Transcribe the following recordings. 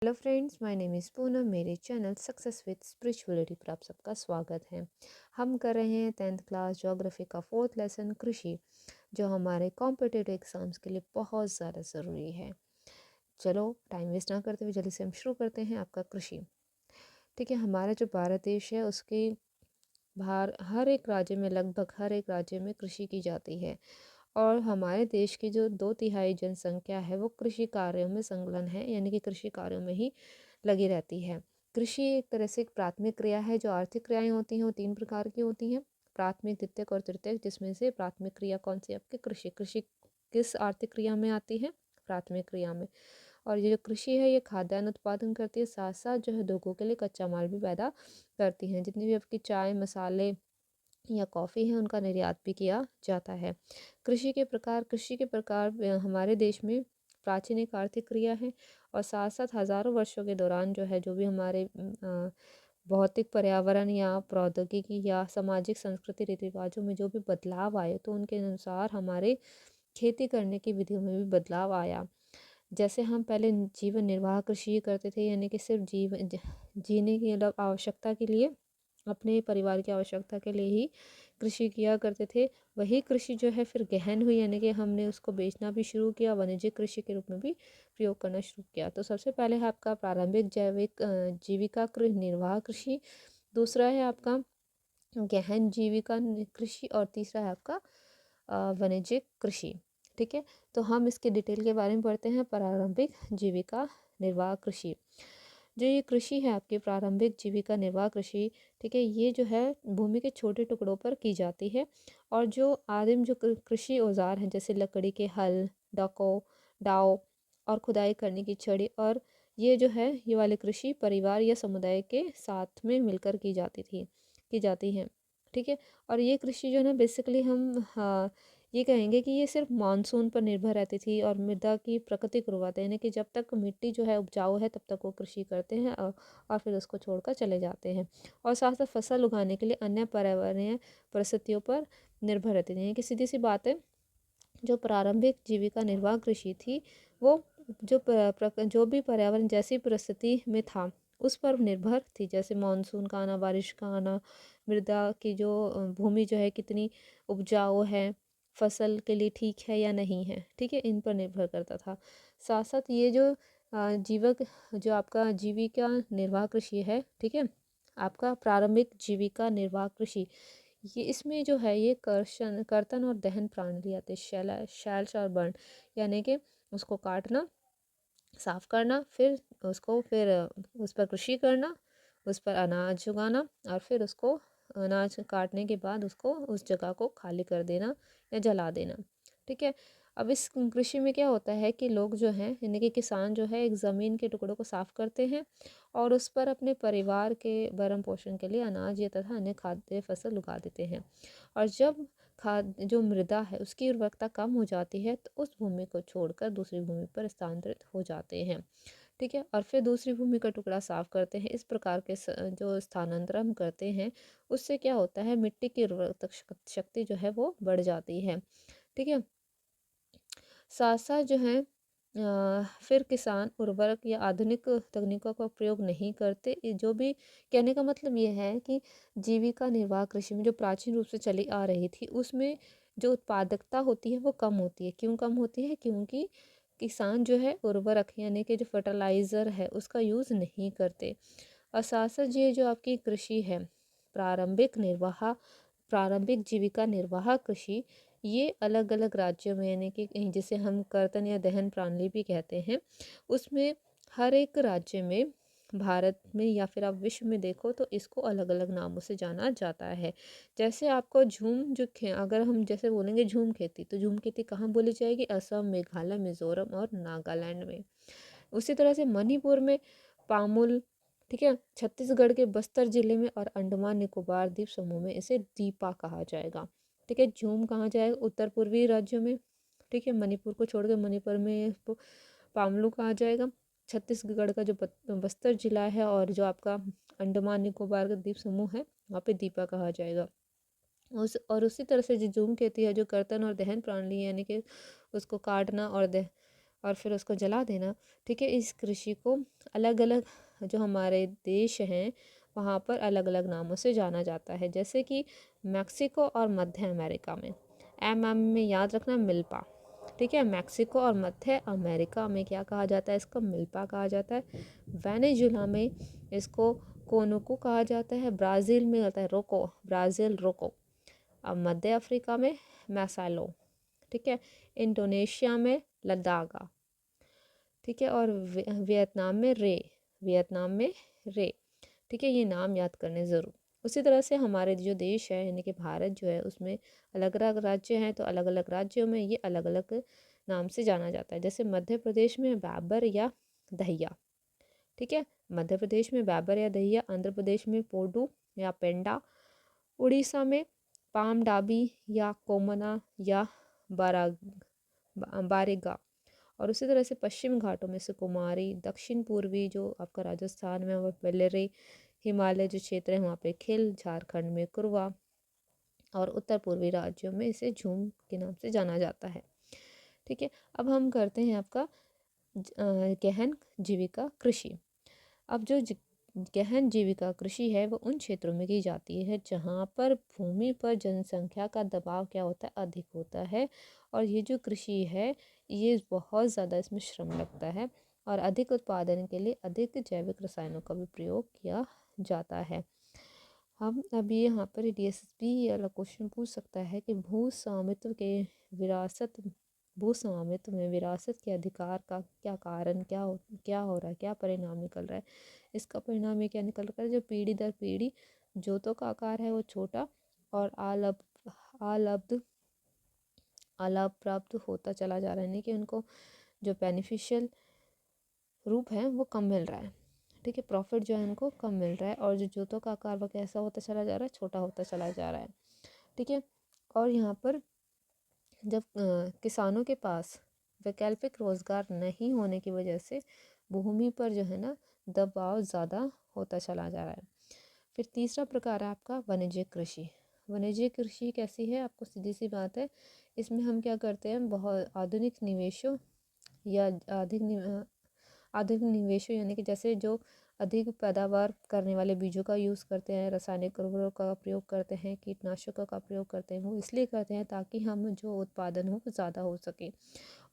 Hello friends, my name is Poonam. मेरे channel success with spirituality पर आप सबका स्वागत है। हम कर रहे हैं 10th क्लास ज्योग्राफी का 4th लेसन कृषि, जो हमारे कॉम्पिटिटिव एग्जाम्स के लिए बहुत ज़्यादा ज़रूरी है। चलो टाइम वेस्ट ना करते हुए जल्दी से हम शुरू करते हैं आपका कृषि। ठीक है, हमारा जो भारत देश है उसके बाहर हर एक राज्य में, लगभग हर एक राज्य में कृषि की जाती है। और हमारे देश की जो 2/3 जनसंख्या है वो कृषि कार्यों में संलग्न है, यानी कि कृषि कार्यों में ही लगी रहती है। कृषि एक तरह से एक प्राथमिक क्रिया है। जो आर्थिक क्रियाएं होती हैं वो 3 प्रकार की होती हैं, प्राथमिक, द्वितीयक और तृतीयक। जिसमें से प्राथमिक क्रिया कौन सी? आपकी कृषि। कृषि किस आर्थिक क्रिया में आती है? प्राथमिक क्रिया में। और ये जो कृषि है ये खाद्यान्न उत्पादन करती है, साथ साथ जो है लोगों के लिए कच्चा माल भी पैदा करती है। जितनी भी आपकी चाय, मसाले या कॉफ़ी है उनका निर्यात भी किया जाता है। कृषि के प्रकार हमारे देश में प्राचीन एक आर्थिक क्रिया है, और साथ साथ हज़ारों वर्षों के दौरान जो है, जो भी हमारे भौतिक पर्यावरण या प्रौद्योगिकी या सामाजिक संस्कृति रीति रिवाजों में जो भी बदलाव आए, तो उनके अनुसार हमारे खेती करने की विधियों में भी बदलाव आया। जैसे हम पहले जीवन निर्वाह कृषि करते थे, यानी कि सिर्फ जीने की मतलब आवश्यकता के लिए, अपने परिवार की आवश्यकता के लिए ही कृषि किया करते थे। वही कृषि जो है फिर गहन हुई, यानी कि हमने उसको बेचना भी शुरू किया, वाणिज्यिक कृषि के रूप में भी प्रयोग करना शुरू किया। तो सबसे पहले है आपका प्रारंभिक जैविक जीविका निर्वाह कृषि, दूसरा है आपका गहन जीविका कृषि, और तीसरा है आपका वाणिज्यिक कृषि। ठीक है, तो हम इसके डिटेल के बारे में पढ़ते हैं। प्रारंभिक जीविका निर्वाह कृषि, जो ये कृषि है आपकी प्रारंभिक जीविका निर्वाह कृषि, ठीक है, ये जो है भूमि के छोटे टुकड़ों पर की जाती है। और जो आदिम जो कृषि औजार हैं, जैसे लकड़ी के हल, दाव और खुदाई करने की छड़ी, और ये जो है ये वाली कृषि परिवार या समुदाय के साथ में मिलकर की जाती है। ठीक है, और ये कृषि जो है ना, बेसिकली हम ये कहेंगे कि ये सिर्फ मानसून पर निर्भर रहती थी, और मृदा की प्राकृतिक उर्वरता, यानी कि जब तक मिट्टी जो है उपजाऊ है तब तक वो कृषि करते हैं, और फिर उसको छोड़कर चले जाते हैं। और साथ साथ फसल उगाने के लिए अन्य पर्यावरणीय परिस्थितियों पर निर्भर रहते थे। यानी कि सीधी सी बात है, जो प्रारंभिक जीविका निर्वाह कृषि थी वो जो भी पर्यावरण जैसी परिस्थिति में था उस पर निर्भर थी। जैसे मानसून का आना, बारिश का आना, मृदा की जो भूमि जो है कितनी उपजाऊ है, फसल के लिए ठीक है या नहीं है, ठीक है, इन पर निर्भर करता था। साथ साथ ये जो जो आपका जीविका निर्वाह कृषि है, ठीक है, आपका प्रारंभिक जीविका निर्वाह कृषि, ये इसमें जो है ये कर्तन और दहन प्रणाली आती है। शैल और बर्न, यानी कि उसको काटना, साफ करना, फिर उसको उस पर कृषि करना, उस पर अनाज उगाना, और फिर उसको अनाज काटने के बाद उसको उस जगह को खाली कर देना या जला देना। ठीक है, अब इस कृषि में क्या होता है कि लोग जो हैं, यानी कि किसान जो है, एक ज़मीन के टुकड़ों को साफ करते हैं और उस पर अपने परिवार के भरण पोषण के लिए अनाज या तथा अन्य खाद्य फसल उगा देते हैं। और जब जो मृदा है उसकी उर्वरकता कम हो जाती है, तो उस भूमि को छोड़कर दूसरी भूमि पर स्थानांतरित हो जाते हैं। ठीक है, और फिर दूसरी भूमि का टुकड़ा साफ करते हैं। इस प्रकार के जो स्थानांतरण हम करते हैं, उससे क्या होता है, मिट्टी की उर्वरकता शक्ति जो है वो बढ़ जाती है। ठीक है, साथ साथ जो है फिर किसान उर्वरक या आधुनिक तकनीकों का प्रयोग नहीं करते। जो भी कहने का मतलब ये है कि जीविका निर्वाह कृषि में जो प्राचीन रूप से चली आ रही थी, उसमें जो उत्पादकता होती है वो कम होती है। क्यों कम होती है? क्योंकि किसान जो है उर्वरक, यानी कि जो फर्टिलाइज़र है उसका यूज़ नहीं करते। और साथ साथ ये जो आपकी कृषि है, प्रारंभिक निर्वाह प्रारंभिक जीविका निर्वाह कृषि, ये अलग अलग राज्यों में, यानी कि जिसे हम कर्तन या दहन प्रणाली भी कहते हैं, उसमें हर एक राज्य में, भारत में या फिर आप विश्व में देखो तो इसको अलग अलग नामों से जाना जाता है। जैसे आपको अगर हम जैसे बोलेंगे झूम खेती, तो झूम खेती कहाँ बोली जाएगी? असम, मेघालय, मिजोरम और नागालैंड में। उसी तरह से मणिपुर में पामुल, ठीक है, छत्तीसगढ़ के बस्तर जिले में और अंडमान निकोबार द्वीप समूह में इसे दीपा कहा जाएगा। ठीक है, झूम कहाँ जाएगा? उत्तर पूर्वी राज्यों में। ठीक है, मणिपुर को छोड़ के मणिपुर में इसको पामलू कहा जाएगा। छत्तीसगढ़ का जो बस्तर जिला है और जो आपका अंडमान निकोबार का द्वीप समूह है, वहाँ पे दीपा कहा जाएगा। उसी तरह से जो झूम खेती है, जो कर्तन और दहन प्रणाली है, यानी कि उसको काटना और और फिर उसको जला देना, ठीक है। इस कृषि को अलग अलग जो हमारे देश हैं वहाँ पर अलग अलग नामों से जाना जाता है। जैसे कि मैक्सिको और मध्य अमेरिका में, एम में याद रखना मिल्पा, ठीक है। मैक्सिको और मध्य अमेरिका में क्या कहा जाता है, इसको मिल्पा कहा जाता है। वेनेजुला में इसको कोनुको कहा जाता है। ब्राज़ील में होता है रोको, ब्राज़ील रोको। अब मध्य अफ्रीका में मैसालो, ठीक है। इंडोनेशिया में लद्दागा, ठीक है। और वियतनाम में रे, वियतनाम में रे, ठीक है। ये नाम याद करने ज़रूर। उसी तरह से हमारे जो देश है यानी कि भारत जो है उसमें अलग अलग राज्य हैं, तो अलग अलग राज्यों में ये अलग अलग नाम से जाना जाता है। जैसे मध्य प्रदेश में बैबर या दहिया, ठीक है। मध्य प्रदेश में बैबर या दहिया, आंध्र प्रदेश में पोडू या पेंडा, उड़ीसा में पाम डाबी या कोमना या बारा बारेगा। और उसी तरह से पश्चिम घाटों में से कुमारी, दक्षिण पूर्वी जो आपका राजस्थान में वो बेलेरे, हिमालय जो क्षेत्र है वहाँ पे खिल, झारखंड में कुरवा, और उत्तर पूर्वी राज्यों में इसे झूम के नाम से जाना जाता है, ठीक है। अब हम करते हैं आपका गहन जीविका कृषि। अब जो गहन जीविका कृषि है वो उन क्षेत्रों में की जाती है जहाँ पर भूमि पर जनसंख्या का दबाव क्या होता है, अधिक होता है। और ये जो कृषि है ये बहुत ज़्यादा इसमें श्रम लगता है और अधिक उत्पादन के लिए अधिक जैविक रसायनों का भी प्रयोग किया जाता है। हम अभी यहाँ पर डीएसएसबी वाला क्वेश्चन पूछ सकता है कि भू स्वामित्व में विरासत के अधिकार का क्या कारण, क्या हो रहा है, क्या परिणाम निकल रहा है। इसका परिणाम ये क्या निकल रहा है, जो पीढ़ी दर पीढ़ी जोतों का आकार है वो छोटा और आलब्ध आलाभ प्राप्त होता चला जा रहा है, यानी कि उनको जो बेनिफिशियल रूप है वो कम मिल रहा है, ठीक है। प्रॉफिट जो है उनको कम मिल रहा है और जो जोतों का आकार वो कैसा होता चला जा रहा है, छोटा होता चला जा रहा है, ठीक है। और यहाँ पर जब किसानों के पास वैकल्पिक रोजगार नहीं होने की वजह से भूमि पर जो है ना दबाव ज़्यादा होता चला जा रहा है। फिर तीसरा प्रकार है आपका वाणिज्यिक कृषि। वाणिज्यिक कृषि कैसी है, आपको सीधी सी बात है, इसमें हम क्या करते हैं, बहुत आधुनिक निवेशों या आधुनिक निवेशों यानी कि जैसे जो अधिक पैदावार करने वाले बीजों का यूज़ करते हैं, रासायनिक उर्वरकों का प्रयोग करते हैं, कीटनाशकों का प्रयोग करते हैं, वो इसलिए करते हैं ताकि हम जो उत्पादन हो वो ज़्यादा हो सके।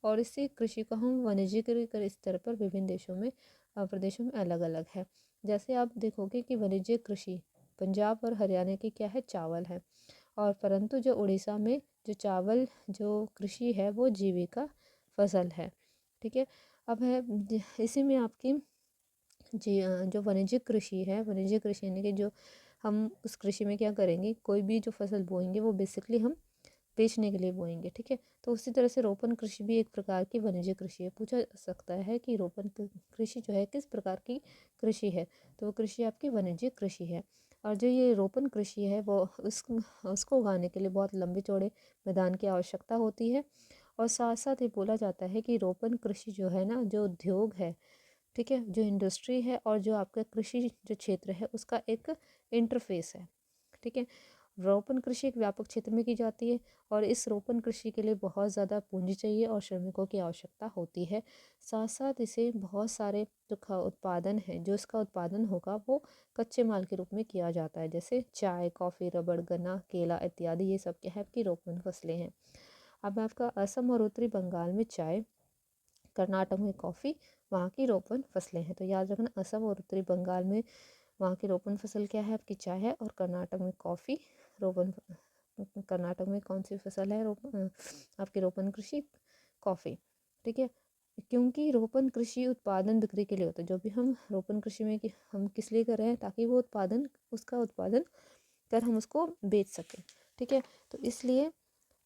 और इसी कृषि को हम वाणिज्यिक स्तर पर विभिन्न देशों में प्रदेशों में अलग अलग है। जैसे आप देखोगे कि वाणिज्यिक कृषि पंजाब और हरियाणा की क्या है, चावल है। और परंतु जो उड़ीसा में जो चावल जो कृषि है वो जीविका फसल है, ठीक है। अब है इसी में आपकी जो वाणिज्यिक कृषि है, वाणिज्यिक कृषि यानी कि जो हम उस कृषि में क्या करेंगे, कोई भी जो फसल बोएंगे वो बेसिकली हम बेचने के लिए बोएंगे, ठीक है। तो उसी तरह से रोपण कृषि भी एक प्रकार की वाणिज्यिक कृषि है। पूछा जा सकता है कि रोपण कृषि जो है किस प्रकार की कृषि है, तो वो कृषि आपकी वाणिज्यिक कृषि है। और जो ये रोपण कृषि है वो उसको उगाने के लिए बहुत लंबे चौड़े मैदान की आवश्यकता होती है। और साथ साथ ये बोला जाता है कि रोपण कृषि जो है ना, जो उद्योग है, ठीक है, जो इंडस्ट्री है और जो आपका कृषि जो क्षेत्र है उसका एक इंटरफेस है, ठीक है। रोपण कृषि एक व्यापक क्षेत्र में की जाती है और इस रोपण कृषि के लिए बहुत ज़्यादा पूंजी चाहिए और श्रमिकों की आवश्यकता होती है। साथ साथ इसे बहुत सारे जो उत्पादन है, जो इसका उत्पादन होगा वो कच्चे माल के रूप में किया जाता है। जैसे चाय, कॉफ़ी, रबड़, गन्ना, केला इत्यादि, ये सब क्या है आपकी रोपण फसलें हैं। अब आपका असम और उत्तरी बंगाल में चाय, कर्नाटक में कॉफ़ी, वहाँ की रोपण फसलें हैं। तो याद रखना, असम और उत्तरी बंगाल में वहाँ की रोपण फसल क्या है, आपकी चाय है। और कर्नाटक में कॉफ़ी रोपण, कर्नाटक में कौन सी फसल है आपकी रोपण कृषि, कॉफ़ी, ठीक है। क्योंकि रोपण कृषि उत्पादन बिक्री के लिए होता है। जो भी हम रोपण कृषि में कि हम किस लिए कर रहे हैं, ताकि वो उसका उत्पादन कर हम उसको बेच सकें, ठीक है। तो इसलिए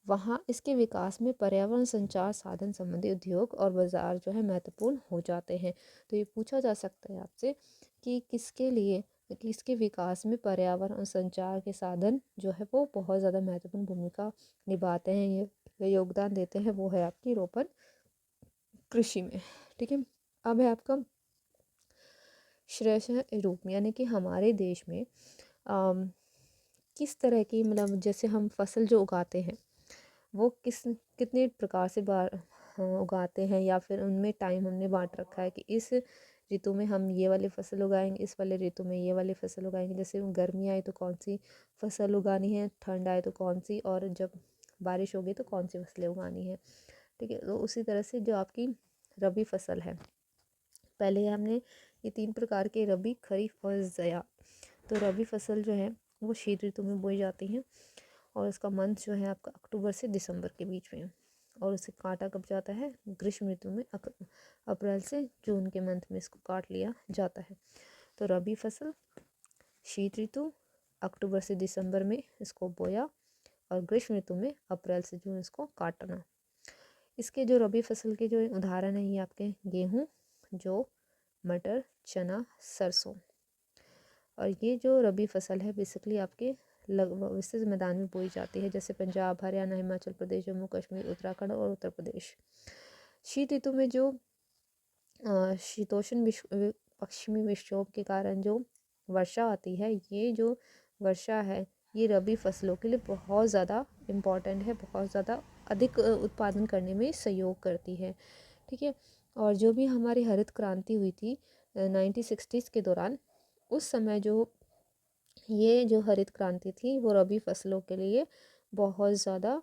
वहाँ इसके विकास में पर्यावरण, संचार साधन संबंधी उद्योग और बाजार जो है महत्वपूर्ण हो जाते हैं। तो ये पूछा जा सकता है आपसे कि किसके विकास में पर्यावरण और संचार के साधन जो है वो बहुत ज़्यादा महत्वपूर्ण भूमिका निभाते हैं, ये योगदान देते हैं, वो है आपकी रोपण कृषि में, ठीक है। अब है आपका श्रेष्ठ रूप में, यानी कि हमारे देश में किस तरह की, मतलब जैसे हम फसल जो उगाते हैं वो कितने प्रकार से हाँ, उगाते हैं, या फिर उनमें टाइम हमने बांट रखा है कि इस ऋतु में हम ये वाली फसल उगाएंगे, इस वाले ऋतु में ये वाली फसल उगाएंगे। जैसे गर्मी आए तो कौन सी फसल उगानी है, ठंड आए तो कौन सी, और जब बारिश होगी तो कौन सी फसलें उगानी है। ठीक है, तो उसी तरह से जो आपकी रबी फसल है, पहले हमने ये 3 प्रकार के रबी, खरीफ और ज़या। तो रबी फसल जो है वो शीत ऋतु में बोई जाती है, और इसका मंथ जो है आपका अक्टूबर से दिसंबर के बीच में, और उसे काटा कब जाता है, ग्रीष्म ऋतु में अप्रैल से जून के मंथ में इसको काट लिया जाता है। तो रबी फसल शीत ऋतु, अक्टूबर से दिसंबर में इसको बोया, और ग्रीष्म ऋतु में अप्रैल से जून इसको काटना। इसके जो रबी फसल के जो उदाहरण है, ये आपके गेहूँ, जौ, मटर, चना, सरसों। और ये जो रबी फसल है बेसिकली आपके लगभग विस्तृत मैदान में बोई जाती है, जैसे पंजाब, हरियाणा, हिमाचल प्रदेश, जम्मू कश्मीर, उत्तराखंड और उत्तर प्रदेश। शीत ऋतु में जो शीतोष्ण पश्चिमी विक्षोभ के कारण जो वर्षा आती है, ये जो वर्षा है ये रबी फसलों के लिए बहुत ज़्यादा इम्पॉर्टेंट है, बहुत ज़्यादा अधिक उत्पादन करने में सहयोग करती है। ठीक है, और जो भी हमारी हरित क्रांति हुई थी 1960s के दौरान, उस समय जो ये जो हरित क्रांति थी वो रबी फसलों के लिए बहुत ज़्यादा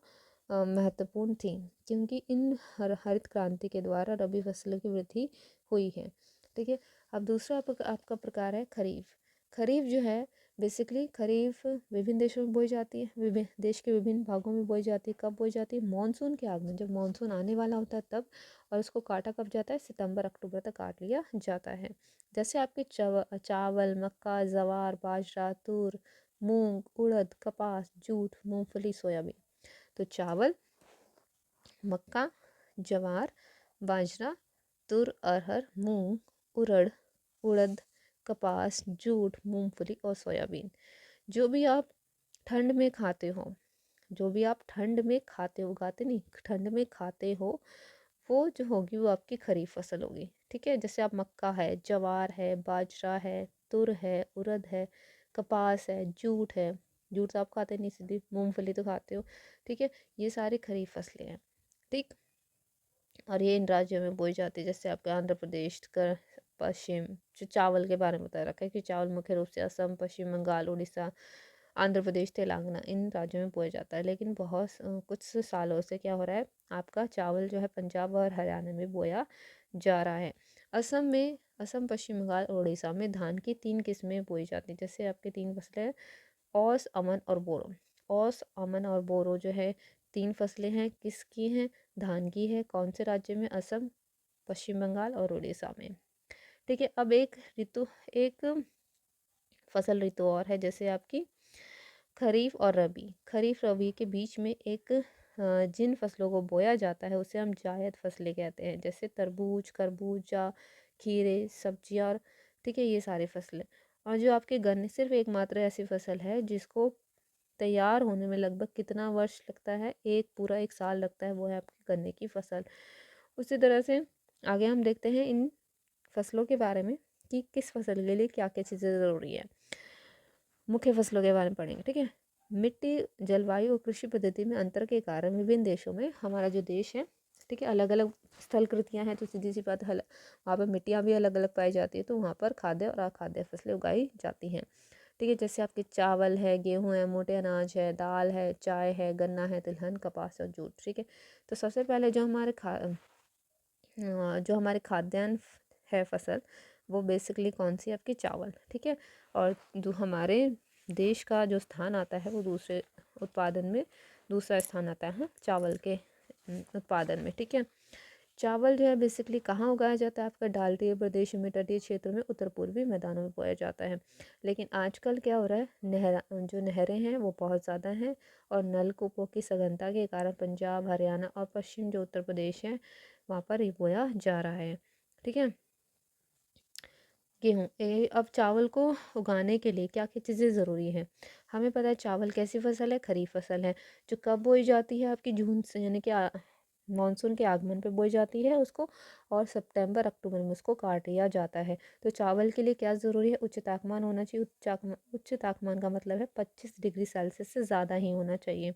महत्वपूर्ण थी, क्योंकि इन हरित क्रांति के द्वारा रबी फसलों की वृद्धि हुई है। ठीक है, अब दूसरा आपका प्रकार है खरीफ। खरीफ जो है बेसिकली खरीफ विभिन्न देशों में बोई जाती है, विभिन्न देश के विभिन्न भागों में बोई जाती है। कब बोई जाती है, मानसून के आगमन, जब मानसून आने वाला होता है तब। और इसको काटा कब जाता है, सितंबर अक्टूबर तक काट लिया जाता है। जैसे आपके चावल, मक्का, जवार, बाजरा, तूर, मूंग, उड़द, कपास, जूट, मूंगफली, सोयाबीन। तो चावल, मक्का, जवार, बाजरा, तुर, अरहर, मूंग, उड़द, कपास, जूट, मूंगफली और सोयाबीन। जो भी आप ठंड में खाते हो, जो भी आप ठंड में खाते हो, उगाते नहीं, ठंड में खाते हो, वो जो होगी वो आपकी खरीफ फसल होगी। ठीक है, जैसे आप मक्का है, जवार है, बाजरा है, तुर है, उड़द है, कपास है, जूट है। जूट तो आप खाते नहीं, सीधी मूंगफली तो खाते हो। ठीक है, ये सारी खरीफ फसलें हैं। ठीक, और ये इन राज्यों में बोई जाती है, जैसे आपके आंध्र प्रदेश का पश्चिम, जो चावल के बारे में बता रखा है कि चावल मुख्य रूप से असम, पश्चिम बंगाल, उड़ीसा, आंध्र प्रदेश, तेलंगाना, इन राज्यों में बोया जाता है। लेकिन कुछ सालों से क्या हो रहा है, आपका चावल जो है पंजाब और हरियाणा में बोया जा रहा है। असम, पश्चिम बंगाल और उड़ीसा में धान की 3 किस्में बोई जाती हैं। जैसे आपके 3 फसलें, औस, अमन और बोरो। औस, अमन और बोरो जो है 3 फसलें हैं, किसकी हैं, धान की है। कौन से राज्य में, असम, पश्चिम बंगाल और उड़ीसा में। ठीक है, अब एक फसल ऋतु और है, जैसे आपकी खरीफ और रबी। खरीफ रबी के बीच में जिन फसलों को बोया जाता है उसे हम जायद फसलें कहते हैं, जैसे तरबूज, खरबूजा, खीरे, सब्जियां, और ठीक है, ये सारी फसलें। और जो आपके गन्ने, सिर्फ एकमात्र ऐसी फसल है जिसको तैयार होने में लगभग कितना वर्ष लगता है, पूरा एक साल लगता है, वो है आपकी गन्ने की फसल। उसी तरह से आगे हम देखते हैं इन फसलों के बारे में कि किस फसल के लिए क्या क्या चीज़ें ज़रूरी है। मुख्य फसलों के बारे में पढ़ेंगे। ठीक है, मिट्टी, जलवायु और कृषि पद्धति में अंतर के कारण विभिन्न देशों में, हमारा जो देश है, ठीक है, अलग अलग स्थलकृतियाँ हैं, तो सीधी सी बात है वहाँ पर मिट्टियाँ भी अलग अलग पाई जाती है, तो वहाँ पर खाद्य और अखाद्य फसलें उगाई जाती हैं। ठीक है, जैसे आपके चावल है, गेहूँ है, मोटे अनाज है, दाल है, चाय है, गन्ना है, तिलहन, कपास और जूट। ठीक है, तो सबसे पहले जो हमारे खाद्यान्न है फसल, वो बेसिकली कौन सी, आपकी चावल। ठीक है, और जो हमारे देश का जो स्थान आता है वो दूसरे उत्पादन में, दूसरा स्थान आता है चावल के उत्पादन में। ठीक है, चावल जो है बेसिकली कहाँ उगाया जाता है, आपका ढालती प्रदेश में, तटीय क्षेत्र में, उत्तर पूर्वी मैदानों में बोया जाता है। लेकिन आजकल क्या हो रहा है, जो नहरें हैं वो बहुत ज़्यादा हैं, और नलकूपों की सघनता के कारण पंजाब, हरियाणा और पश्चिम जो उत्तर प्रदेश है वहाँ पर ये बोया जा रहा है। ठीक है, गेहूँ, अब चावल को उगाने के लिए क्या क्या चीज़ें ज़रूरी हैं। हमें पता है चावल कैसी फसल है, खरीफ फसल है, जो कब बोई जाती है, आपकी जून से, यानी कि मानसून के आगमन पे बोई जाती है उसको, और सितंबर अक्टूबर में उसको काट लिया जाता है। तो चावल के लिए क्या ज़रूरी है? उच्च तापमान होना चाहिए। उच्च तापमान का मतलब है 25 डिग्री सेल्सियस से ज़्यादा ही होना चाहिए।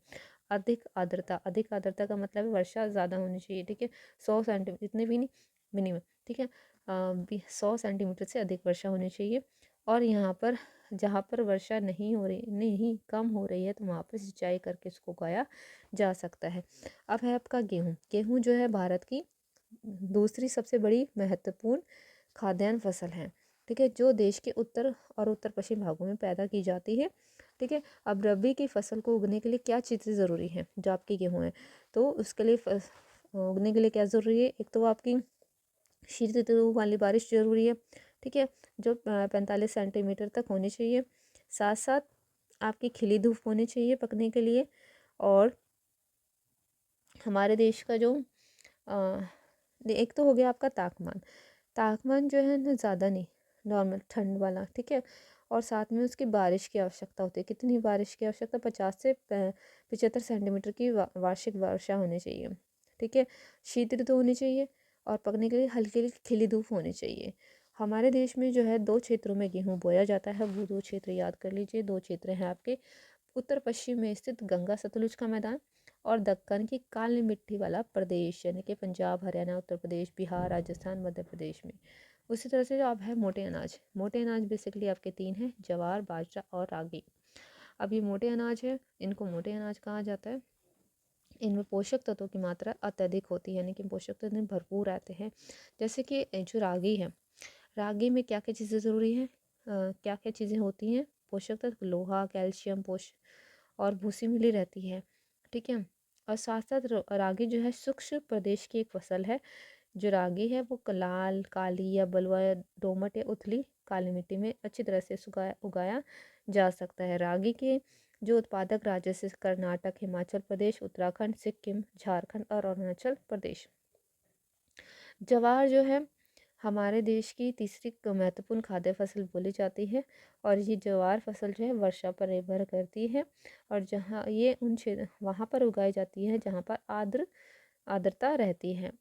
अधिक आर्द्रता का मतलब है वर्षा ज़्यादा होनी चाहिए, ठीक है। 100 सेंटीमीटर, इतने भी नहीं, मिनिमम, ठीक है। 100 सेंटीमीटर से अधिक वर्षा होनी चाहिए। और यहाँ पर जहाँ पर वर्षा नहीं कम हो रही है, तो वहाँ पर सिंचाई करके उसको उगाया जा सकता है। अब है आपका गेहूँ। गेहूँ जो है भारत की दूसरी सबसे बड़ी महत्वपूर्ण खाद्यान्न फसल है, ठीक है, जो देश के उत्तर और उत्तर पश्चिम भागों में पैदा की जाती है, ठीक है। अब रबी की फसल को उगने के लिए क्या चीज़ें ज़रूरी हैं? जो आपकी गेहूँ है, तो उसके लिए उगने के लिए क्या ज़रूरी है? एक तो आपकी शीत ऋतु वाली बारिश ज़रूरी है, ठीक है, जो 45 सेंटीमीटर तक होनी चाहिए। साथ साथ आपकी खिली धूप होनी चाहिए पकने के लिए। और हमारे देश का जो अ, एक तो हो गया आपका तापमान। तापमान जो है ना ज़्यादा नहीं, नॉर्मल ठंड वाला, ठीक है। और साथ में उसकी बारिश की आवश्यकता होती है। कितनी बारिश की आवश्यकता? 50 से 75 सेंटीमीटर की वार्षिक वर्षा होनी चाहिए, ठीक है। शीत ऋतु होनी चाहिए और पकने के लिए हल्की हल्की खिली धूप होनी चाहिए। हमारे देश में जो है 2 क्षेत्रों में गेहूँ बोया जाता है। वो 2 क्षेत्र याद कर लीजिए। 2 क्षेत्र हैं आपके उत्तर पश्चिम में स्थित गंगा सतलुज का मैदान, और दक्कन की काली मिट्टी वाला प्रदेश, यानी कि पंजाब, हरियाणा, उत्तर प्रदेश, बिहार, राजस्थान, मध्य प्रदेश में। उसी तरह से जो आप है मोटे अनाज। मोटे अनाज बेसिकली आपके 3 हैं: ज्वार, बाजरा और रागी। अब ये मोटे अनाज है, इनको मोटे अनाज कहा जाता है। इनमें पोषक तत्वों की मात्रा अत्यधिक होती है, यानी कि पोषक तत्व भरपूर आते हैं। जैसे कि जो रागी है, रागी में क्या क्या चीज़ें ज़रूरी हैं, क्या क्या चीज़ें होती हैं? पोषक तत्व लोहा, कैल्शियम, और भूसी मिली रहती है, ठीक है। और साथ साथ रागी जो है शुष्क प्रदेश की एक फसल है। जो रागी है वो लाल, काली या बलुआ या दोमट या उथली काली मिट्टी में अच्छी तरह से उगाया जा सकता है। रागी के जो उत्पादक राज्य से कर्नाटक, हिमाचल प्रदेश, उत्तराखंड, सिक्किम, झारखंड और अरुणाचल प्रदेश। ज्वार जो है हमारे देश की तीसरी महत्वपूर्ण खाद्य फसल बोली जाती है। और ये ज्वार फसल जो है वर्षा पर निर्भर करती है, और जहाँ ये उन क्षेत्र वहाँ पर उगाई जाती है जहाँ पर आर्द्रता रहती है।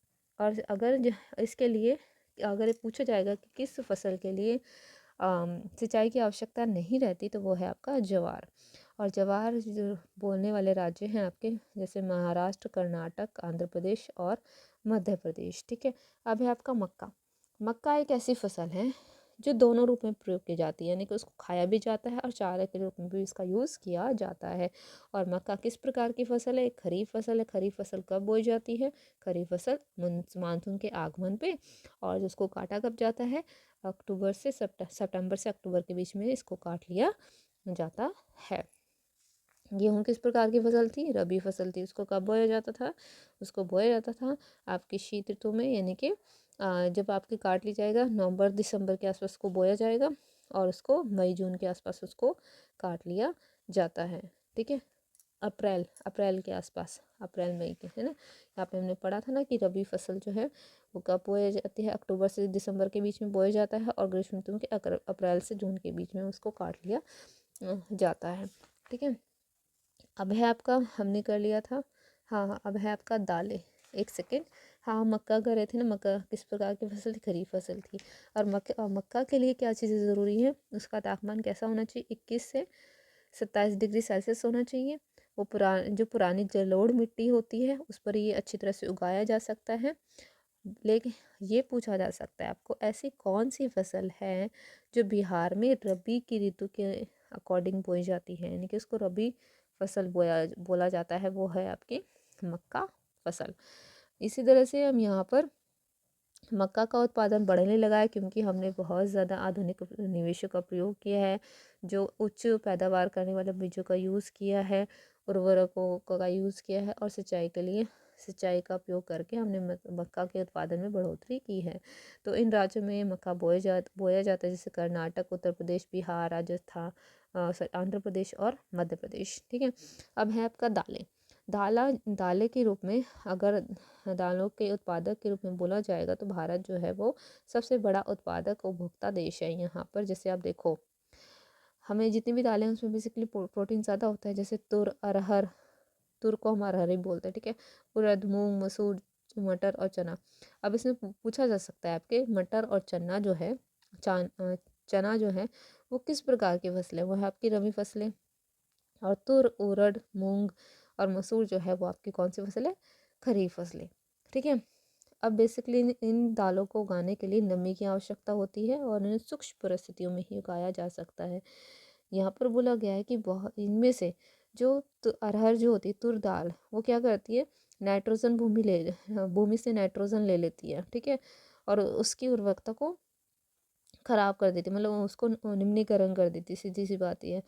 और इसके लिए अगर ये पूछा जाएगा कि किस फसल के लिए सिंचाई की आवश्यकता नहीं रहती, तो वो है आपका ज्वार। और ज्वार जो बोलने वाले राज्य हैं आपके, जैसे महाराष्ट्र, कर्नाटक, आंध्र प्रदेश और मध्य प्रदेश, ठीक है। अब है आपका मक्का। मक्का एक ऐसी फसल है जो दोनों रूप में प्रयोग की जाती है, यानी कि उसको खाया भी जाता है और चारे के रूप में भी इसका यूज़ किया जाता है। और मक्का किस प्रकार की फसल है? एक खरीफ फसल है। खरीफ फसल कब बोई जाती है? खरीफ फसल मानसून के आगमन पे। और जिसको काटा कब जाता है? सितंबर से अक्टूबर के बीच में इसको काट लिया जाता है। गेहूँ किस प्रकार की फसल थी? रबी फसल थी। उसको कब बोया जाता था? उसको बोया जाता था आपकी शीत ऋतु में, यानी कि जब आपकी काट ली जाएगा नवंबर दिसंबर के आसपास को बोया जाएगा, और उसको मई जून के आसपास उसको काट लिया जाता है, ठीक है। अप्रैल अप्रैल के आसपास, अप्रैल मई के, है ना। यहाँ पे हमने पढ़ा था ना कि रबी फसल जो है वो कब बोया जाती है? अक्टूबर से दिसंबर के बीच में बोया जाता है, और ग्रीष्म ऋतु के अप्रैल से जून के बीच में उसको काट लिया जाता है, ठीक है। अब है आपका, हमने कर लिया था, हाँ हाँ, अब है आपका दालें। एक सेकेंड, हाँ मक्का कर रहे थे ना। मक्का किस प्रकार की फसल थी? खरीफ फसल थी। और मक्का के लिए क्या चीज़ें ज़रूरी है? उसका तापमान कैसा होना चाहिए? 21 से 27 डिग्री सेल्सियस होना चाहिए। वो जो पुरानी जलोढ़ मिट्टी होती है उस पर ये अच्छी तरह से उगाया जा सकता है। लेकिन ये पूछा जा सकता है आपको, ऐसी कौन सी फसल है जो बिहार में रबी की ऋतु के अकॉर्डिंग बोई जाती है, यानी कि उसको रबी फसल बोला जाता है? वो है आपकी मक्का फसल। इसी तरह से हम यहाँ पर मक्का का उत्पादन बढ़ने लगा है, क्योंकि हमने बहुत ज़्यादा आधुनिक निवेशों का प्रयोग किया है, जो उच्च पैदावार करने वाले बीजों का यूज़ किया है, उर्वरकों का यूज़ किया है, और सिंचाई के लिए सिंचाई का उपयोग करके हमने मक्का के उत्पादन में बढ़ोतरी की है। तो इन राज्यों में मक्का बोया जाता है, जैसे कर्नाटक, उत्तर प्रदेश, बिहार, राजस्थान, आंध्र प्रदेश और मध्य प्रदेश, ठीक है। अब है आपका दालें। दालें के रूप में, अगर दालों के उत्पादक के रूप में बोला जाएगा, तो भारत जो है वो सबसे बड़ा उत्पादक उपभोक्ता देश है। यहाँ पर जैसे आप देखो, हमें जितनी भी दालें हैं उसमें बेसिकली प्रोटीन ज़्यादा होता है, जैसे तुर, अरहर, तुर को हम अरहर ही बोलते हैं, ठीक है। उड़द, मूंग, मसूर, मटर और चना। अब इसमें पूछा जा सकता है आपके मटर और चना जो है, चना जो है वो किस प्रकार की फसल है, वो है आपकी रबी फसलें। और तुर, उड़द, मूंग और मसूर जो है वो आपकी कौन सी फसल है, खरीफ फसलें, ठीक है। अब बेसिकली इन दालों को उगाने के लिए नमी की आवश्यकता होती है और इन्हें सूक्ष्म परिस्थितियों में ही उगाया जा सकता है। यहाँ पर बोला गया है कि बहुत इनमें से जो अरहर जो होती है, तुर दाल, वो क्या करती है, नाइट्रोजन भूमि से नाइट्रोजन ले लेती है, ठीक है। और उसकी उर्वरकता को खराब कर देती है, मतलब उसको निम्नीकरण कर देती है, सीधी सी बात ये है।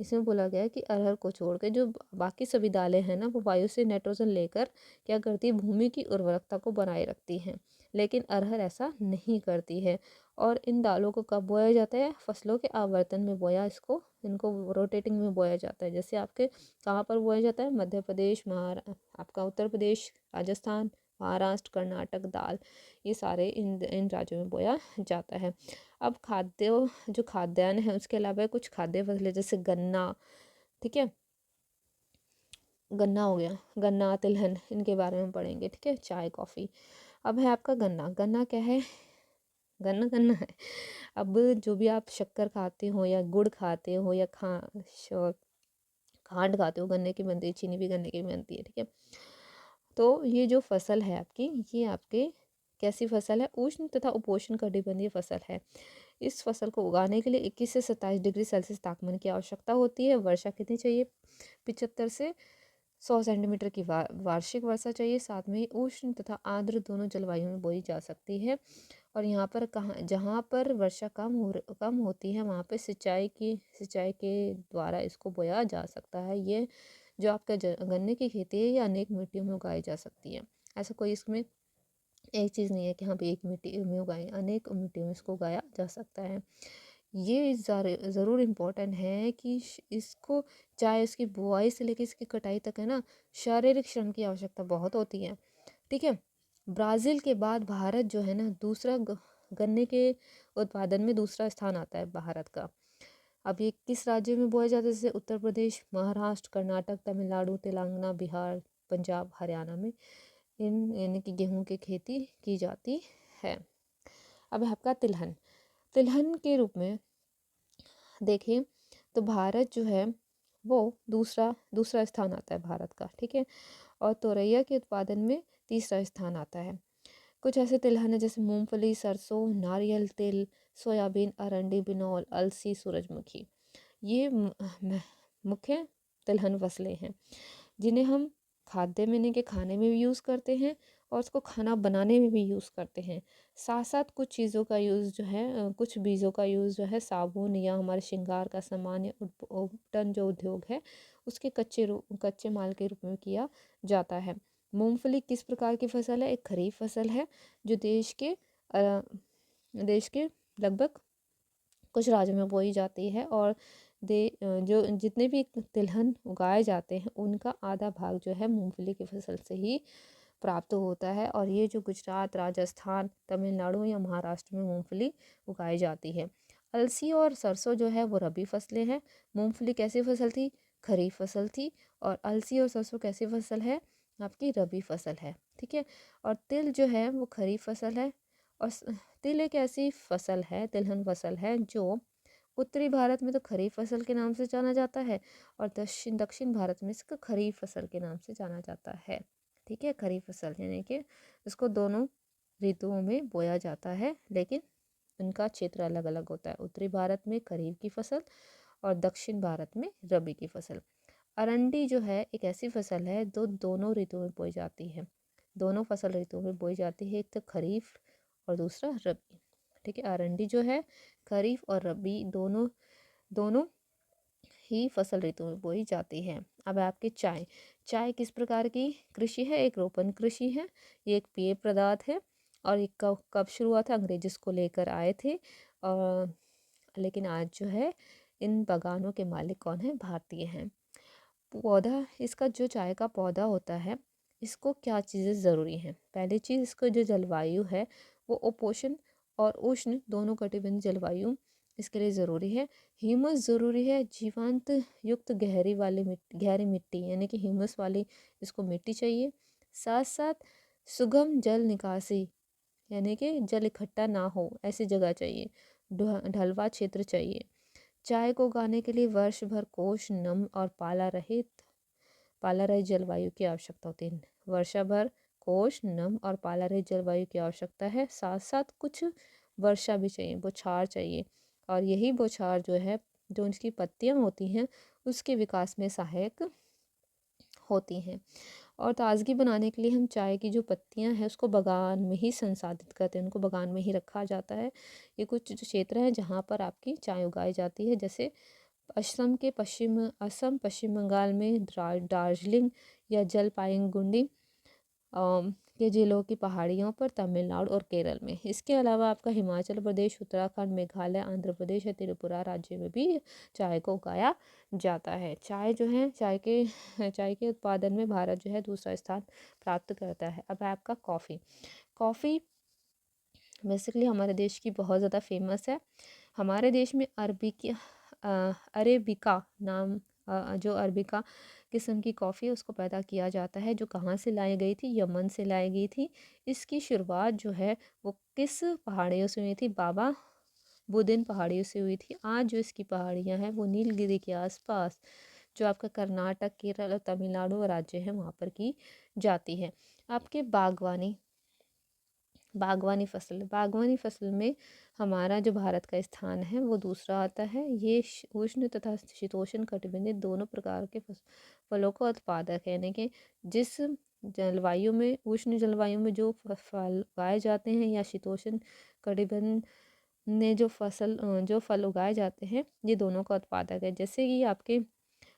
इसमें बोला गया है कि अरहर को छोड़ के जो बाकी सभी दालें हैं ना, वो वायु से नाइट्रोजन लेकर क्या करती है, भूमि की उर्वरकता को बनाए रखती हैं, लेकिन अरहर ऐसा नहीं करती है। और इन दालों को कब बोया जाता है, फसलों के आवर्तन में बोया इसको इनको रोटेटिंग में बोया जाता है। जैसे आपके कहाँ पर बोया जाता है, मध्य प्रदेश, आपका उत्तर प्रदेश, राजस्थान, महाराष्ट्र, कर्नाटक, दाल, ये सारे इन इन राज्यों में बोया जाता है। अब जो खाद्यान्न है उसके अलावा कुछ खाद्य फसलें जैसे गन्ना, ठीक है, गन्ना हो गया, गन्ना, तिलहन, इनके बारे में पढ़ेंगे, ठीक है। चाय, कॉफ़ी। अब है आपका गन्ना। गन्ना क्या है, गन्ना गन्ना है। अब जो भी आप शक्कर खाते हो या गुड़ खाते हो या खांड खाते हो, गन्ने की बनती है, चीनी भी गन्ने की बनती है, ठीक है। तो ये जो फसल है आपकी, ये आपके कैसी फसल है, उष्ण तथा उपोष्ण कटिबंधीय फसल है। इस फसल को उगाने के लिए 21 से 27 डिग्री सेल्सियस तापमान की आवश्यकता होती है। वर्षा कितनी चाहिए, 75 से 100 सेंटीमीटर की वार्षिक वर्षा चाहिए। साथ में ही उष्ण तथा आर्द्र दोनों जलवायु में बोई जा सकती है। और यहाँ पर जहाँ पर वर्षा कम होती है, वहाँ पे सिंचाई के द्वारा इसको बोया जा सकता है। ये जो आपका गन्ने की खेती है, ये अनेक मिट्टियों में उगाई जा सकती है। ऐसा कोई इसमें एक चीज़ नहीं है कि हाँ भी एक मिट्टी में उगाएं, अनेक मिट्टियों में इसको उगाया जा सकता है। ये ज़रूर इम्पोर्टेंट है कि इसको, चाहे इसकी बुआई से लेकर इसकी कटाई तक है ना, शारीरिक श्रम की आवश्यकता बहुत होती है, ठीक है। ब्राज़ील के बाद भारत जो है ना, गन्ने के उत्पादन में दूसरा स्थान आता है भारत का। अब ये किस राज्य में बोया जाता है, जैसे उत्तर प्रदेश, महाराष्ट्र, कर्नाटक, तमिलनाडु, तेलंगाना, बिहार, पंजाब, हरियाणा में इन यानी कि गेहूं की खेती की जाती है। अब है आपका तिलहन। तिलहन के रूप में देखें तो भारत जो है वो दूसरा स्थान आता है भारत का, ठीक है। और तोरैया के उत्पादन में तीसरा स्थान आता है। कुछ ऐसे तिलहन है जैसे मूंगफली, सरसों, नारियल तेल, सोयाबीन, अरंडी, बिनौल, अलसी, सूरजमुखी। ये मुख्य तिलहन फसलें हैं जिन्हें हम खाद्य में के खाने में भी यूज़ करते हैं और उसको खाना बनाने में भी यूज़ करते हैं। साथ साथ कुछ चीज़ों का यूज़ जो है, कुछ बीजों का यूज़ जो है साबुन या हमारे श्रृंगार का सामान या उपटन जो उद्योग है उसके कच्चे माल के रूप में किया जाता है। मूंगफली किस प्रकार की फसल है, एक खरीफ फसल है जो देश के लगभग कुछ राज्यों में बोई जाती है। और जो जितने भी तिलहन उगाए जाते हैं उनका आधा भाग जो है मूंगफली की फसल से ही प्राप्त होता है। और ये जो गुजरात, राजस्थान, तमिलनाडु या महाराष्ट्र में मूंगफली उगाई जाती है। अलसी और सरसों जो है वो रबी फसलें हैं। मूंगफली कैसी फसल थी, खरीफ फसल थी। और अलसी और सरसों कैसी फसल है, आपकी रबी फसल है, ठीक है। और तिल जो है वो खरीफ फसल है। और तिल एक ऐसी फसल है, तिलहन फसल है जो उत्तरी भारत में तो खरीफ फसल के नाम से जाना जाता है और दक्षिण भारत में इसको खरीफ फसल के नाम से जाना जाता है, ठीक है। खरीफ फसल यानी कि इसको दोनों ऋतुओं में बोया जाता है, लेकिन इनका क्षेत्र अलग अलग होता है। उत्तरी भारत में खरीफ की फसल और दक्षिण भारत में रबी की फसल। अरंडी जो है एक ऐसी फसल है जो दोनों ऋतुओं में बोई जाती है। दोनों फसल ऋतुओं में बोई जाती है, एक तो खरीफ और दूसरा रबी, ठीक है। अरंडी जो है खरीफ और रबी दोनों दोनों ही फसल ऋतु में बोई जाती है। अब आपकी चाय। चाय किस प्रकार की कृषि है, एक रोपण कृषि है, ये एक पेय पदार्थ है। और ये कब शुरू हुआ था, अंग्रेज इसको लेकर आए थे। और लेकिन आज जो है इन बागानों के मालिक कौन है, भारतीय हैं। पौधा, इसका जो चाय का पौधा होता है इसको क्या चीज़ें ज़रूरी हैं, पहली चीज़ इसको जो जलवायु है वो उपोष्ण और उष्ण दोनों कटिबंध जलवायु इसके लिए ज़रूरी है। ह्यूमस ज़रूरी है, जीवांत युक्त गहरी मिट्टी यानी कि ह्यूमस वाली इसको मिट्टी चाहिए। साथ साथ सुगम जल निकासी यानी कि जल इकट्ठा ना हो ऐसी जगह चाहिए। ढलवा क्षेत्र चाहिए। चाय को उगाने के लिए वर्ष भर कोश, नम और पाला रहित जलवायु की आवश्यकता होती है। वर्षा भर कोश, नम और पाला रहित जलवायु की आवश्यकता है। साथ साथ कुछ वर्षा भी चाहिए, बौछार चाहिए। और यही बौछार जो है, जो इसकी पत्तियां होती हैं, उसके विकास में सहायक होती हैं। और ताज़गी बनाने के लिए हम चाय की जो पत्तियां हैं उसको बगान में ही संसाधित करते हैं, उनको बगान में ही रखा जाता है। ये कुछ जो क्षेत्र हैं जहाँ पर आपकी चाय उगाई जाती है, जैसे असम, पश्चिम बंगाल में दार्जिलिंग या जलपाईगुड़ी के जिलों की पहाड़ियों पर, तमिलनाडु और केरल में। इसके अलावा आपका हिमाचल प्रदेश, उत्तराखंड, मेघालय, आंध्र प्रदेश या त्रिपुरा राज्य में भी चाय को उगाया जाता है। चाय जो है चाय के उत्पादन में भारत जो है दूसरा स्थान प्राप्त करता है। अब है आपका कॉफ़ी। कॉफ़ी बेसिकली हमारे देश की बहुत ज़्यादा फेमस है। हमारे देश में अरेबिका नाम जो अरबिका किस्म की कॉफ़ी है उसको पैदा किया जाता है, जो कहाँ से लाई गई थी? यमन से लाई गई थी। इसकी शुरुआत जो है वो किस पहाड़ियों से हुई थी? बाबा बुदिन पहाड़ियों से हुई थी। आज जो इसकी पहाड़ियाँ हैं वो नीलगिरी के आसपास, जो आपका कर्नाटक, केरल और तमिलनाडु राज्य है, वहाँ पर की जाती है। आपके बागवानी फसल में हमारा जो भारत का स्थान है वो दूसरा आता है। ये उष्ण तथा शीतोष्ण कटिबंधीय दोनों प्रकार के फलों का उत्पादक है, यानी कि जिस जलवायु में, उष्ण जलवायु में जो फल उगाए जाते हैं या शीतोष्ण कटिबंध में जो फल उगाए जाते हैं, ये दोनों का उत्पादक है। जैसे कि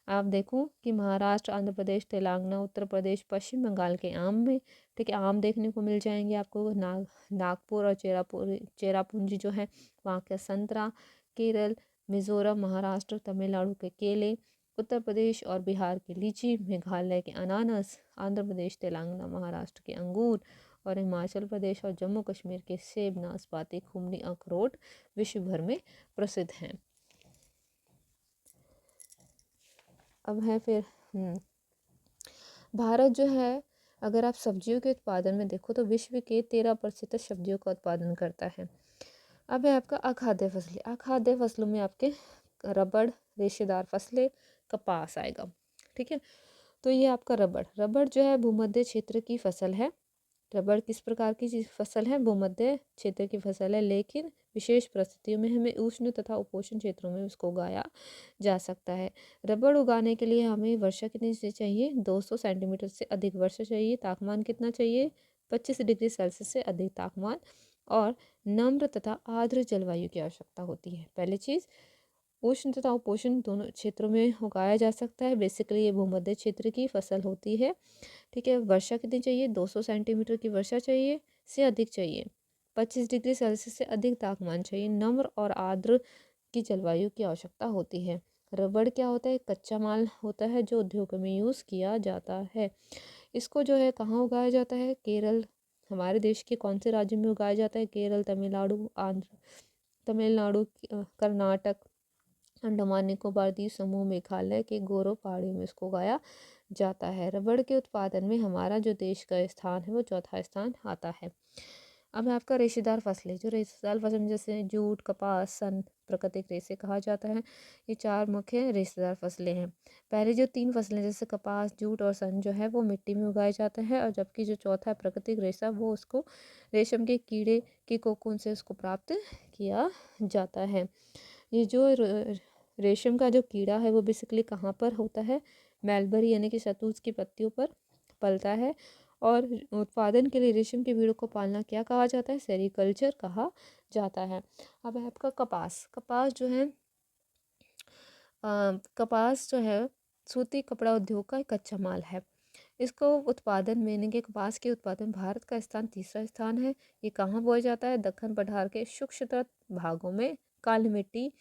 आप देखो कि महाराष्ट्र, आंध्र प्रदेश, तेलंगाना, उत्तर प्रदेश, पश्चिम बंगाल के आम में, ठीक है, आम देखने को मिल जाएंगे आपको। नागपुर और चेरापूंजी जो है वहाँ का संतरा, केरल, मिजोरम, महाराष्ट्र, तमिलनाडु के केले, उत्तर प्रदेश और बिहार के लीची, मेघालय के अनानास, आंध्र प्रदेश, तेलंगाना, महाराष्ट्र के अंगूर और हिमाचल प्रदेश और जम्मू कश्मीर के सेब, नाशपाती, खुमनी, अखरोट विश्व भर में प्रसिद्ध हैं। अब है फिर भारत जो है, अगर आप सब्जियों के उत्पादन में देखो तो विश्व के 13% सब्जियों का उत्पादन करता है। अब है आपका अखाद्य फसलें। अखाद्य फसलों में आपके रबड़, रेशेदार फसलें, कपास आएगा। ठीक है, तो ये आपका रबड़ जो है भूमध्य क्षेत्र की फसल है। रबड़ किस प्रकार की फसल है? भूमध्य क्षेत्र की फसल है, लेकिन विशेष परिस्थितियों में हमें उष्ण तथा उपोष्ण क्षेत्रों में उसको उगाया जा सकता है। रबड़ उगाने के लिए हमें वर्षा कितनी से चाहिए? 200 सेंटीमीटर से अधिक वर्षा चाहिए। तापमान कितना चाहिए? 25 डिग्री सेल्सियस से अधिक तापमान और नम्र तथा आर्द्र जलवायु की आवश्यकता होती है। पहली चीज़, उष्ण तथा उपोष्ण दोनों क्षेत्रों में उगाया जा सकता है। बेसिकली ये भूमध्य क्षेत्र की फसल होती है। ठीक है, वर्षा कितनी चाहिए? 200 सेंटीमीटर की वर्षा चाहिए से अधिक चाहिए। 25 डिग्री सेल्सियस से अधिक तापमान चाहिए। नम्र और आर्द्र की जलवायु की आवश्यकता होती है। रबड़ क्या होता है? कच्चा माल होता है जो उद्योग में यूज़ किया जाता है। इसको जो है कहाँ उगाया जाता है? केरल, हमारे देश के कौन से राज्य में उगाया जाता है? केरल, तमिलनाडु, कर्नाटक, अंडमान निकोबार द्वीप समूह, मेघालय के गोरो पहाड़ियों में इसको उगाया जाता है। रबड़ के उत्पादन में हमारा जो देश का स्थान है वो चौथा स्थान आता है। अब है आपका रेशेदार फसलें। जो रेशेदार फसल जैसे जूट, कपास, सन, प्राकृतिक रेशे कहा जाता है, ये 4 मुख्य रेशेदार फसलें हैं। पहले जो 3 फसलें जैसे कपास, जूट और सन जो है वो मिट्टी में उगाए जाते हैं, और जबकि जो चौथा है प्राकृतिक रेशा, वो उसको रेशम के कीड़े की कोकून से उसको प्राप्त किया जाता है। ये जो रेशम का जो कीड़ा है वो बेसिकली कहाँ पर होता है? मलबरी यानी कि शहतूत की पत्तियों पर पलता है। और उत्पादन के लिए रेशम के कीड़ों को पालना क्या कहा जाता है? सेरीकल्चर कहा जाता है। अब है आपका कपास। कपास जो है सूती कपड़ा उद्योग का एक कच्चा माल है। इसको उत्पादन में, यानी कि कपास के उत्पादन, भारत का स्थान तीसरा स्थान है। ये कहाँ बोया जाता है? दक्कन पठार के शुष्क भागों में, काली मिट्टी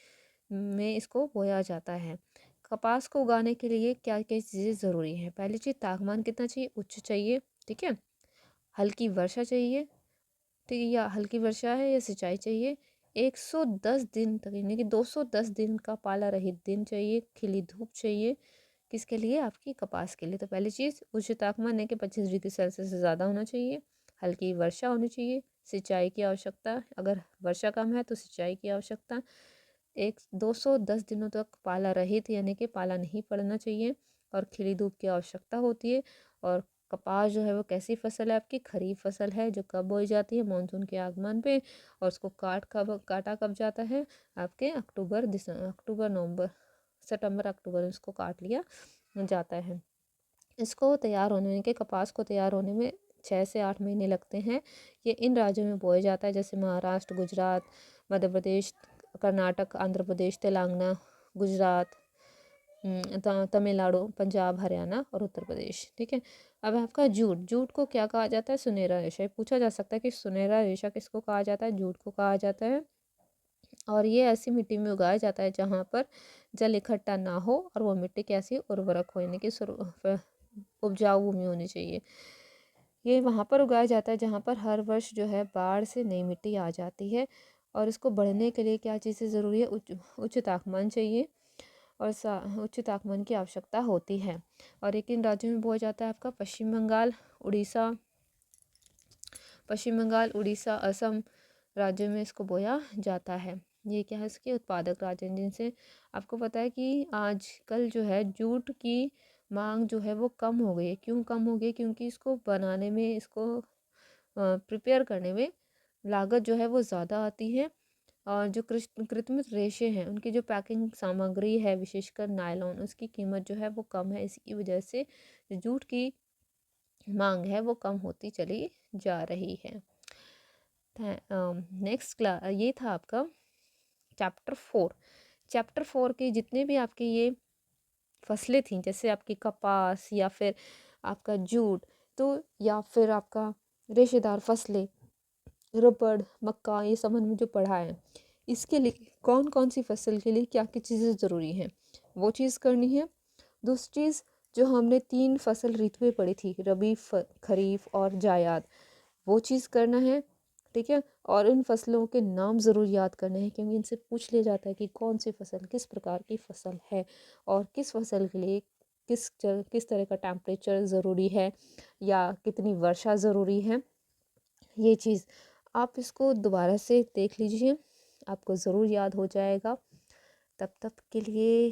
में इसको बोया जाता है। कपास को उगाने के लिए क्या क्या चीज़ें ज़रूरी हैं? पहली चीज़, तापमान कितना चाहिए? उच्च चाहिए। ठीक है, हल्की वर्षा चाहिए। ठीक है, या हल्की वर्षा है या सिंचाई चाहिए, 110 दिन तक यानी कि 210 दिन का पाला रहित दिन चाहिए, खिली धूप चाहिए। किसके लिए? आपकी कपास के लिए। तो पहली चीज़, उच्च तापमान है कि 25 डिग्री सेल्सियस से ज़्यादा होना चाहिए। हल्की वर्षा होनी चाहिए। सिंचाई की आवश्यकता, अगर वर्षा कम है तो सिंचाई की आवश्यकता। 210 दिनों तक पाला रहित यानी कि पाला नहीं पड़ना चाहिए और खिली धूप की आवश्यकता होती है। और कपास जो है वो कैसी फसल है? आपकी खरीफ फसल है, जो कब बोई जाती है? मानसून के आगमन पे। और उसको काटा कब जाता है? आपके अक्टूबर नवंबर सितंबर अक्टूबर में इसको काट लिया जाता है। इसको तैयार होने के कपास को तैयार होने में 6 से 8 महीने लगते हैं। ये इन राज्यों में बोया जाता है, जैसे महाराष्ट्र, गुजरात, मध्य प्रदेश, कर्नाटक, आंध्र प्रदेश, तेलंगाना, गुजरात, तमिलनाडु, पंजाब, हरियाणा और उत्तर प्रदेश। ठीक है। अब आपका जूट, जूट को क्या कहा जाता है? सुनहरा रेशा। पूछा जा सकता है कि सुनहरा रेशा किसको कहा जाता है? जूट को कहा जाता है। और ये ऐसी मिट्टी में उगाया जाता है जहाँ पर जल इकट्ठा ना हो और वो मिट्टी कैसी उर्वरक हो यानी कि उपजाऊ भूमि होनी चाहिए। ये वहाँ पर उगाया जाता है जहाँ पर हर वर्ष जो है बाढ़ से नई मिट्टी आ जाती है। और इसको बढ़ने के लिए क्या चीज़ें ज़रूरी है? उच्च तापमान चाहिए और उच्च तापमान की आवश्यकता होती है। और एक इन राज्यों में बोया जाता है आपका पश्चिम बंगाल, उड़ीसा, असम राज्यों में इसको बोया जाता है। ये क्या है? इसके उत्पादक राज्य हैं, जिनसे आपको पता है कि आजकल जो है जूट की मांग जो है वो कम हो गई है। क्यों कम हो गई? क्योंकि इसको बनाने में, इसको प्रिपेयर करने में लागत जो है वो ज़्यादा आती है। और जो कृत्रिम रेशे हैं, उनकी जो पैकिंग सामग्री है, विशेषकर नायलॉन, उसकी कीमत जो है वो कम है। इसकी वजह से जूट की मांग है वो कम होती चली जा रही है। नेक्स्ट क्लास ये था आपका चैप्टर 4। चैप्टर 4 के जितने भी आपके ये फसलें थी, जैसे आपकी कपास या फिर आपका जूट, तो या फिर आपका रेशेदार फसलें, रबड़, मक्का, ये सब हमने जो पढ़ा है, इसके लिए कौन कौन सी फसल के लिए क्या क्या चीज़ें ज़रूरी हैं, वो चीज़ करनी है। दूसरी चीज़, जो हमने 3 फसल ऋतुएं पढ़ी थी, रबी, खरीफ और जायद, वो चीज़ करना है। ठीक है। और इन फसलों के नाम ज़रूर याद करने हैं, क्योंकि इनसे पूछ लिया जाता है कि कौन सी फसल किस प्रकार की फसल है और किस फसल के लिए किस तरह का टेम्परेचर ज़रूरी है या कितनी वर्षा ज़रूरी है। ये चीज़ आप इसको दोबारा से देख लीजिए, आपको ज़रूर याद हो जाएगा। तब तक के लिए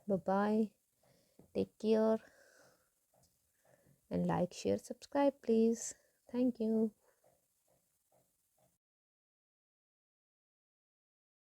bye bye, take care and like share subscribe please. Thank you.